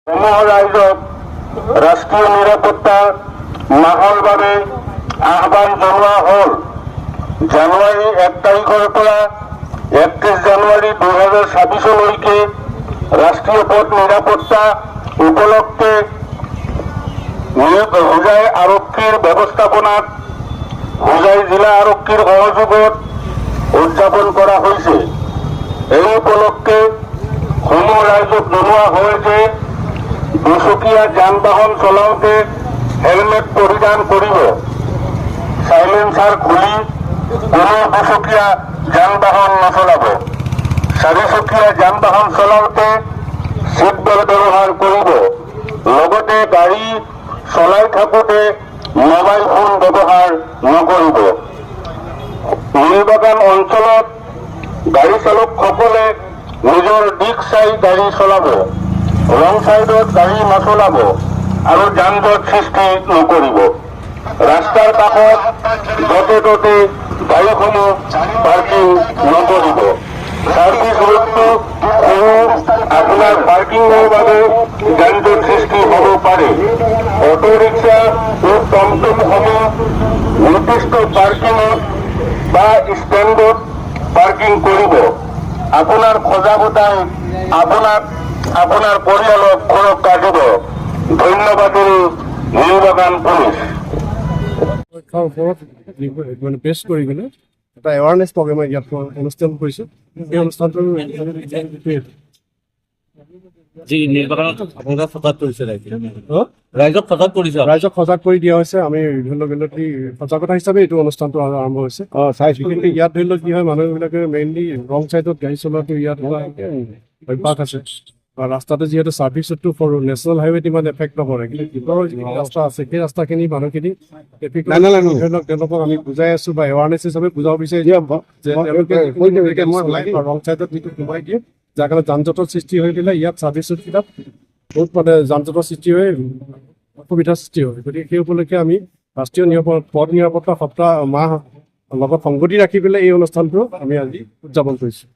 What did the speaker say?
সমূহ ৰাইজক ৰাষ্ট্ৰীয় নিৰাপত্তাৰ মাহল বাবে আহ্বান জনোৱা হ'ল। জানুৱাৰী 1 তাৰিখৰ পৰা 31 জানুৱাৰী 2026লৈকে ৰাষ্ট্ৰীয় পথ নিৰাপত্তা উপলক্ষে হোজাই আৰক্ষীৰ ব্যৱস্থাপনাত হোজাই জিলা আৰক্ষীৰ সহযোগত উদযাপন কৰা হৈছে। এই উপলক্ষে সমূহ ৰাইজক জনোৱা হয় যে দুচকীয়া যান বাহন চলাওঁতে হেলমেট পৰিধান কৰিব। সাইলেন্সাৰ খুলি কোনো দুচকীয়া যান বাহন নচলাব। চাৰিচকীয়া যান বাহন চলাওঁতে চিট বেল্ট ব্যৱহাৰ কৰিব। লগতে গাড়ী চলাই থাকোঁতে মোবাইল ফোন ব্যৱহাৰ নকৰিব। নীলবাগান অঞ্চলত গাড়ী চালকসকলে নিজৰ দিশ চাই গাড়ী চলাব, ৰং চাইডত গাড়ী নচলাব আৰু যান জঁট সৃষ্টি নকৰিব। ৰাস্তাৰ কাষত য'তে ত'তে গাড়ীসমূহ পাৰ্কিং নকৰিব। ছাৰ্ভিচ ৰোডটো সৰু, আপোনাৰ পাৰ্কিঙৰ বাবে যান জঁট সৃষ্টি হ'ব পাৰে। অটো ৰিক্সা আৰু টমটমসমূহ নিৰ্দিষ্ট পাৰ্কিঙত বা ষ্টেণ্ডত পাৰ্কিং কৰিব। আপোনাৰ সজাগতাই আপোনাৰ পৰিয়ালক সুৰক্ষা দিব। ধন্যবাদ নীলবাগান পুলিচ। ওপৰত মানে বেছ কৰি কিনে এটা এৱাৰনেছ প্ৰগ্ৰেম ইয়াত অনুষ্ঠিত কৰিছোঁ। এই অনুষ্ঠানটোৰ যি নিৰ্বাচনত আপোনালোকে সজাগ কৰিছে ৰাইজক সজাগ কৰিছে। ৰাইজক সজাগ কৰি দিয়া হৈছে। আমি বিভিন্ন সজাগতা হিচাপে এইটো অনুষ্ঠানটো আৰম্ভ হৈছে। বিশেষকৈ ইয়াত ধৰি লওক কি হয়, মানুহবিলাকে মেইনলি ৰং চাইডত গাড়ী চলোৱাটো ইয়াত অভ্যাস আছে। ৰাস্তাটো যিহেতু ছাৰ্ভিচ ৰোডটো সৰু, নেশ্যনেল হাইৱেত ইমান এফেক্ট নকৰে, কিন্তু ভিতৰৰ যিখিনি ৰাস্তা আছে সেই ৰাস্তাখিনি মানুহখিনি ট্ৰেফিক ধৰি লওক তেওঁলোকক আমি বুজাই আছোঁ বা এৱাৰনেছ হিচাপে বুজাব বিচাৰিছোঁ যে তেওঁলোকে ৰং চাইডত যিটো সোমাই দিয়ে, যাৰ কাৰণে যান জঁটৰ সৃষ্টি হৈ পেলাই ইয়াত ছাৰ্ভিচ ৰোডকেইটাত বহুত মানে যান জঁটৰ সৃষ্টি হৈ অসুবিধাৰ সৃষ্টি হয়। গতিকে সেই উপলক্ষে আমি ৰাষ্ট্ৰীয় পথ নিৰাপত্তা সপ্তাহ মাহ লগত সংগতি ৰাখি পেলাই এই অনুষ্ঠানটো আমি আজি উদযাপন কৰিছোঁ।